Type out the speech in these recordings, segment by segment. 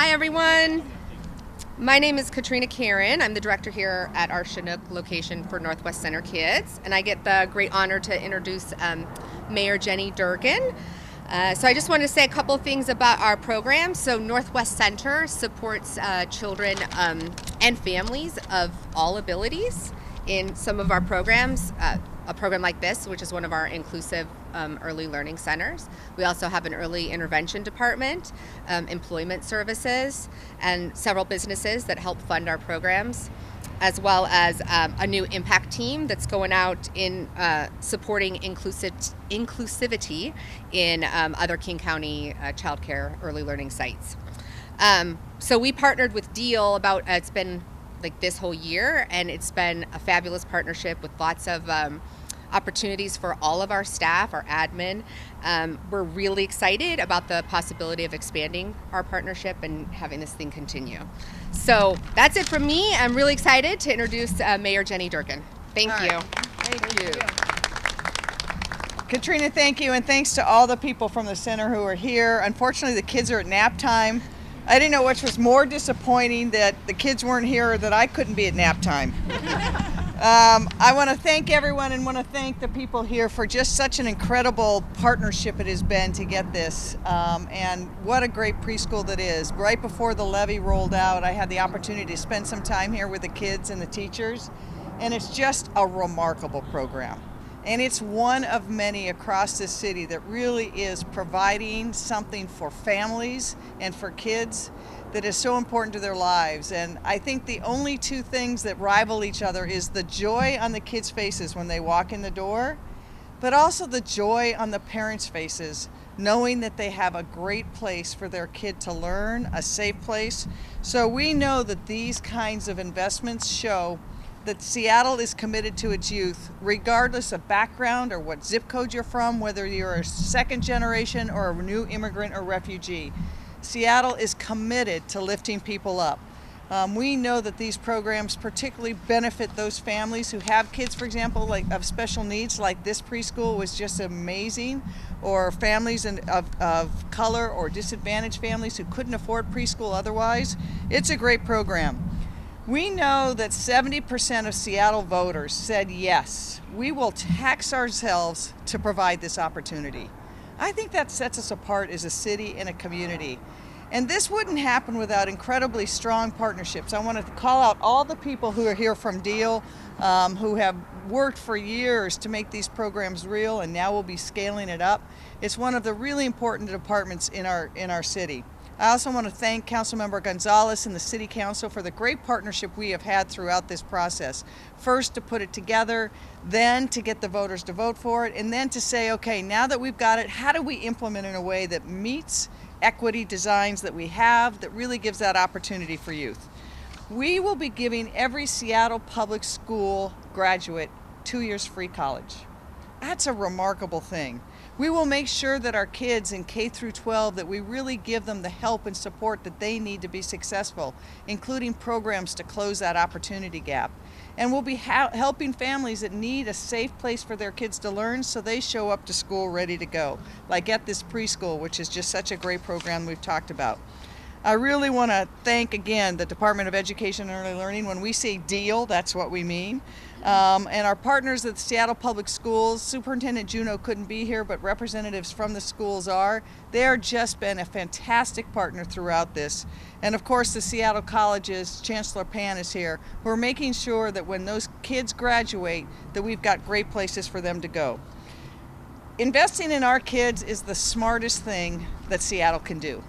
Hi everyone. My name is Katrina Caron. I'm the director here at our Chinook location for Northwest Center Kids, and I get the great honor to introduce Mayor Jenny Durkan. So I just want to say a couple of things about our program. So Northwest Center supports children and families of all abilities in some of our programs. A program like this, which is one of our inclusive early learning centers. We also have an early intervention department, employment services, and several businesses that help fund our programs, as well as a new impact team that's going out in supporting inclusivity in other King County childcare early learning sites. So we partnered with Deal about, it's been like this whole year, and it's been a fabulous partnership with lots of opportunities for all of our staff, our admin. We're really excited about the possibility of expanding our partnership and having this thing continue. So that's it from me. I'm really excited to introduce Mayor Jenny Durkan. Thank you. Thank you. Katrina, thank you, and thanks to all the people from the center who are here. Unfortunately, the kids are at nap time. I didn't know which was more disappointing, that the kids weren't here or that I couldn't be at nap time. I want to thank everyone and want to thank the people here for just such an incredible partnership it has been to get this. And what a great preschool that is. Right before the levy rolled out, I had the opportunity to spend some time here with the kids and the teachers, and it's just a remarkable program. And it's one of many across this city that really is providing something for families and for kids that is so important to their lives. And I think the only two things that rival each other is the joy on the kids' faces when they walk in the door, but also the joy on the parents' faces, knowing that they have a great place for their kid to learn, a safe place. So we know that these kinds of investments show that Seattle is committed to its youth, regardless of background or what zip code you're from, whether you're a second generation or a new immigrant or refugee. Seattle is committed to lifting people up. We know that these programs particularly benefit those families who have kids, for example, like of special needs, like this preschool was just amazing, or families of color or disadvantaged families who couldn't afford preschool otherwise. It's a great program. We know that 70% of Seattle voters said yes, we will tax ourselves to provide this opportunity. I think that sets us apart as a city and a community. And this wouldn't happen without incredibly strong partnerships. I want to call out all the people who are here from Deal, who have worked for years to make these programs real, and now we'll be scaling it up. It's one of the really important departments in our city. I also want to thank Councilmember González and the City Council for the great partnership we have had throughout this process. First to put it together, then to get the voters to vote for it, and then to say, okay, now that we've got it, how do we implement it in a way that meets equity designs that we have, that really gives that opportunity for youth. We will be giving every Seattle public school graduate 2 years free college. That's a remarkable thing. We will make sure that our kids in K through 12, that we really give them the help and support that they need to be successful, including programs to close that opportunity gap. And we'll be helping families that need a safe place for their kids to learn, so they show up to school ready to go, like at this preschool, which is just such a great program we've talked about. I really want to thank again the Department of Education and Early Learning. When we say deal, that's what we mean. And our partners at the Seattle Public Schools, Superintendent Juneau couldn't be here, but representatives from the schools are. They're just been a fantastic partner throughout this. And of course the Seattle colleges, Chancellor Pan is here. We're making sure that when those kids graduate, that we've got great places for them to go. Investing in our kids is the smartest thing that Seattle can do.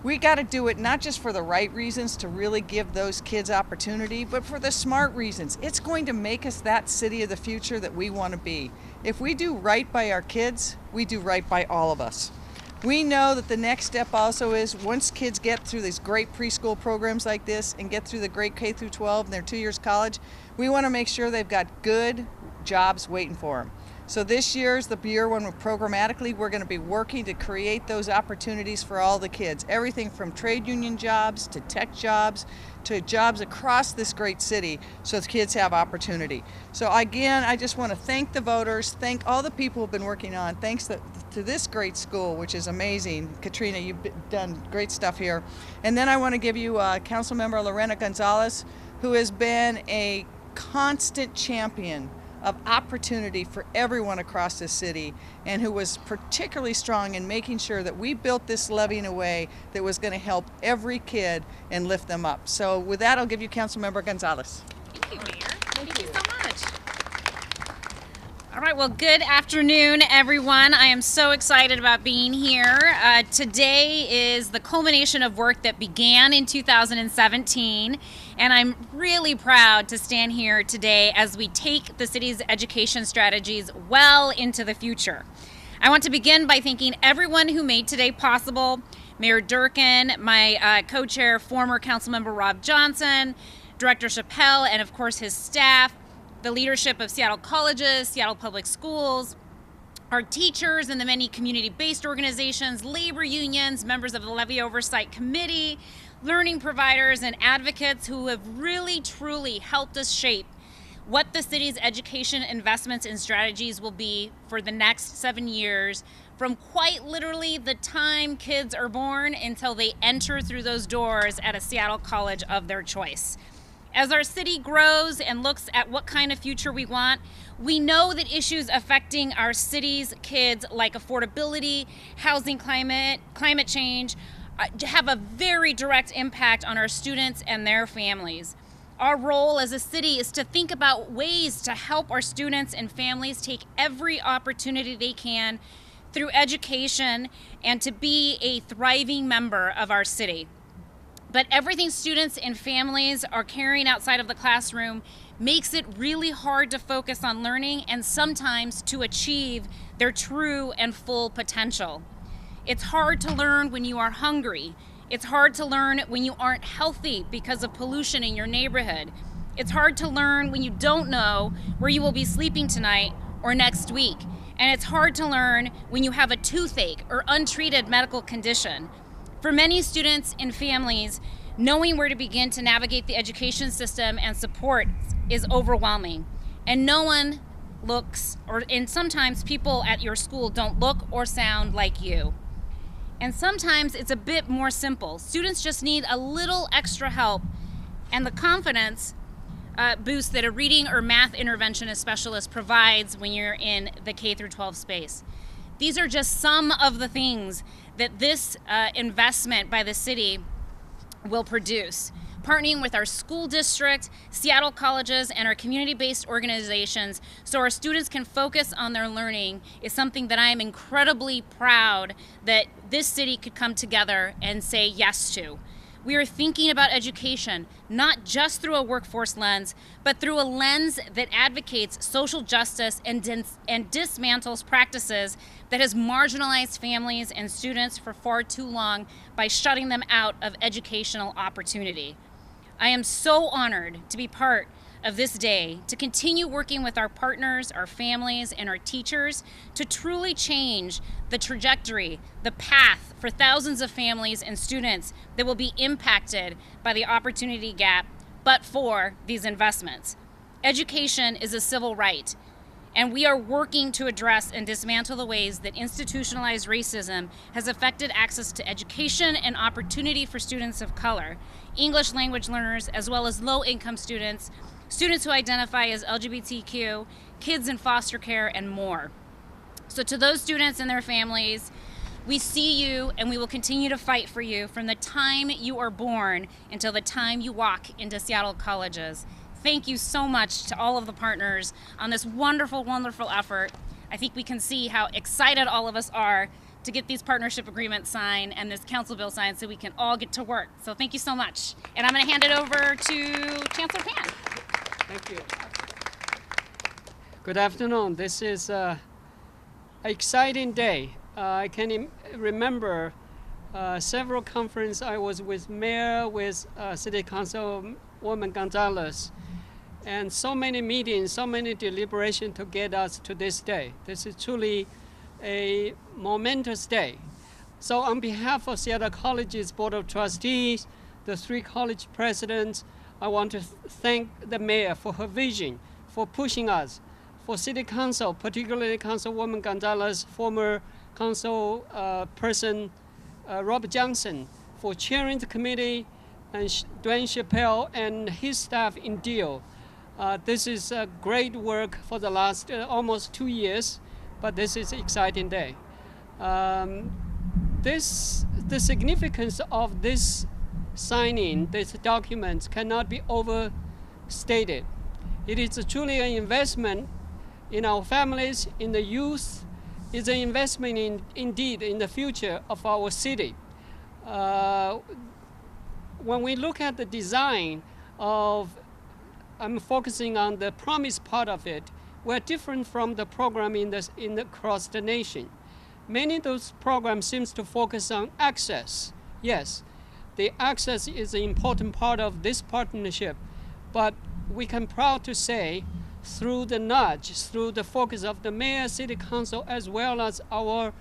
We got to do it not just for the right reasons to really give those kids opportunity, but for the smart reasons. It's going to make us that city of the future that we want to be. If we do right by our kids, we do right by all of us. We know that the next step also is, once kids get through these great preschool programs like this and get through the great K through 12 and their 2 years college, we want to make sure they've got good jobs waiting for them. So this year is the year when programmatically we're going to be working to create those opportunities for all the kids. Everything from trade union jobs to tech jobs to jobs across this great city so the kids have opportunity. So again, I just want to thank the voters, thank all the people who've been working on, thanks to this great school, which is amazing. Katrina, you've done great stuff here. And then I want to give you Councilmember Lorena González, who has been a constant champion of opportunity for everyone across the city, and who was particularly strong in making sure that we built this levy in a way that was going to help every kid and lift them up. So with that, I'll give you Councilmember González. Thank you, Mayor. Thank you so much. All right, well, good afternoon, everyone. I am so excited about being here. Today is the culmination of work that began in 2017, and I'm really proud to stand here today as we take the city's education strategies well into the future. I want to begin by thanking everyone who made today possible. Mayor Durkan, my co-chair, former Councilmember Rob Johnson, Director Chappelle, and of course his staff, the leadership of Seattle colleges, Seattle public schools, our teachers and the many community-based organizations, labor unions, members of the Levy Oversight Committee, learning providers, and advocates who have really, truly helped us shape what the city's education investments and strategies will be for the next 7 years, from quite literally the time kids are born until they enter through those doors at a Seattle college of their choice. As our city grows and looks at what kind of future we want, we know that issues affecting our city's kids like affordability, housing climate change, have a very direct impact on our students and their families. Our role as a city is to think about ways to help our students and families take every opportunity they can through education and to be a thriving member of our city. But everything students and families are carrying outside of the classroom makes it really hard to focus on learning and sometimes to achieve their true and full potential. It's hard to learn when you are hungry. It's hard to learn when you aren't healthy because of pollution in your neighborhood. It's hard to learn when you don't know where you will be sleeping tonight or next week. And it's hard to learn when you have a toothache or untreated medical condition. For many students and families, knowing where to begin to navigate the education system and support is overwhelming. And no one looks, and sometimes people at your school don't look or sound like you. And sometimes it's a bit more simple. Students just need a little extra help and the confidence boost that a reading or math interventionist specialist provides when you're in the K-12 space. These are just some of the things that this investment by the city will produce. Partnering with our school district, Seattle colleges, and our community-based organizations so our students can focus on their learning is something that I am incredibly proud that this city could come together and say yes to. We are thinking about education, not just through a workforce lens, but through a lens that advocates social justice and dismantles practices that has marginalized families and students for far too long by shutting them out of educational opportunity. I am so honored to be part of this day, to continue working with our partners, our families, and our teachers to truly change the trajectory, the path for thousands of families and students that will be impacted by the opportunity gap, but for these investments. Education is a civil right, and we are working to address and dismantle the ways that institutionalized racism has affected access to education and opportunity for students of color, English language learners, as well as low-income students, students who identify as LGBTQ, kids in foster care, and more. So to those students and their families, we see you and we will continue to fight for you from the time you are born until the time you walk into Seattle colleges. Thank you so much to all of the partners on this wonderful, wonderful effort. I think we can see how excited all of us are to get these partnership agreements signed and this council bill signed so we can all get to work. So thank you so much. And I'm going to hand it over to Chancellor Pan. Thank you. Good afternoon. This is an exciting day. I can remember several conferences I was with Mayor, with City Councilwoman González, and so many meetings, so many deliberations to get us to this day. This is truly a momentous day. So on behalf of Seattle College's Board of Trustees, the 3 college presidents, I want to thank the mayor for her vision, for pushing us, for City Council, particularly Councilwoman González, former council person Rob Johnson, for chairing the committee, and Dwayne Chappelle and his staff in Deal. This is a great work for the last almost 2 years, but this is an exciting day. The significance of this signing, this document, cannot be overstated. It is truly an investment in our families, in the youth. It's an investment indeed in the future of our city. When we look at the design of, I'm focusing on the promise part of it, we're different from the program across the nation. Many of those programs seem to focus on access. Yes, the access is an important part of this partnership, but we can proud to say through the nudge, through the focus of the mayor, city council, as well as our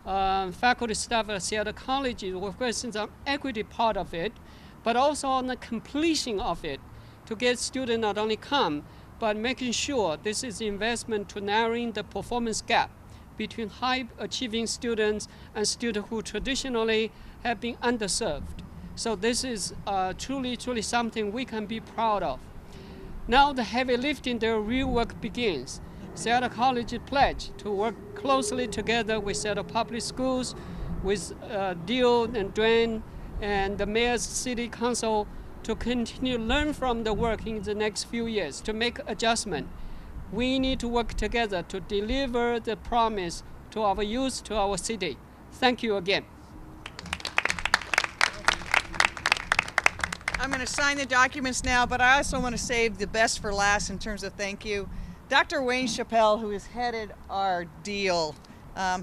faculty staff at Seattle College, we're focusing on equity part of it, but also on the completion of it to get students not only come, but making sure this is investment to narrowing the performance gap between high achieving students and students who traditionally have been underserved. So this is truly, truly something we can be proud of. Now the heavy lifting, the real work begins. Seattle College pledged to work closely together with Seattle Public Schools, with Dio and Dwayne and the Mayor's City Council to continue to learn from the work in the next few years, to make adjustment. We need to work together to deliver the promise to our youth, to our city. Thank you again. I'm going to sign the documents now, but I also want to save the best for last in terms of thank you. Dr. Wayne Chappelle, who has headed our deal,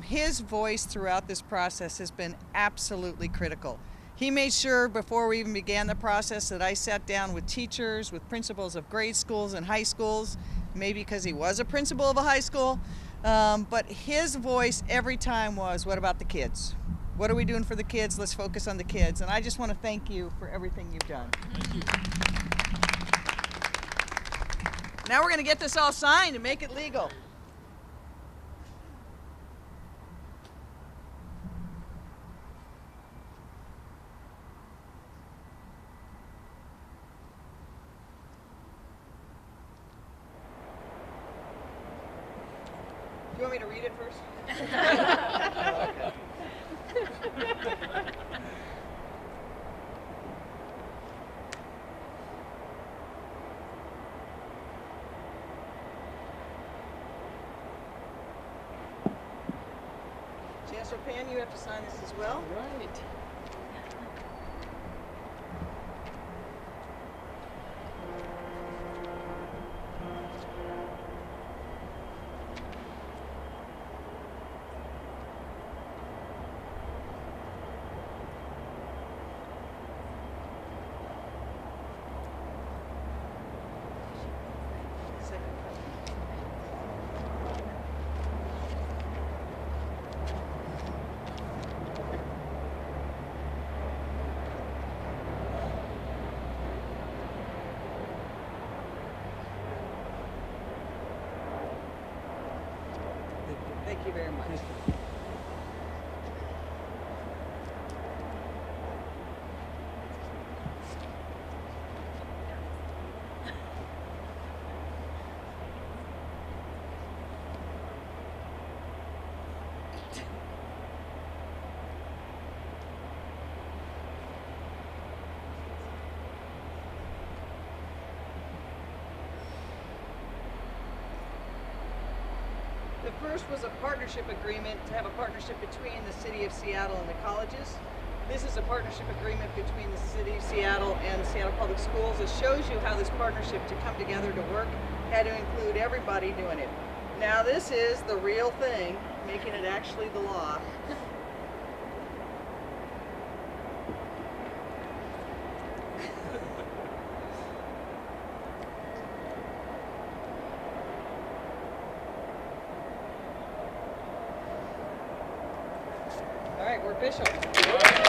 his voice throughout this process has been absolutely critical. He made sure before we even began the process that I sat down with teachers, with principals of grade schools and high schools, maybe because he was a principal of a high school, but his voice every time was, what about the kids? What are we doing for the kids? Let's focus on the kids. And I just want to thank you for everything you've done. Thank you. Now we're going to get this all signed and make it legal. Do you want me to read it first? Chancellor Pan, you have to sign this as well. Right. Thank you very much. The first was a partnership agreement to have a partnership between the City of Seattle and the colleges. This is a partnership agreement between the City of Seattle and Seattle Public Schools. It shows you how this partnership to come together to work had to include everybody doing it. Now this is the real thing, making it actually the law. We're official.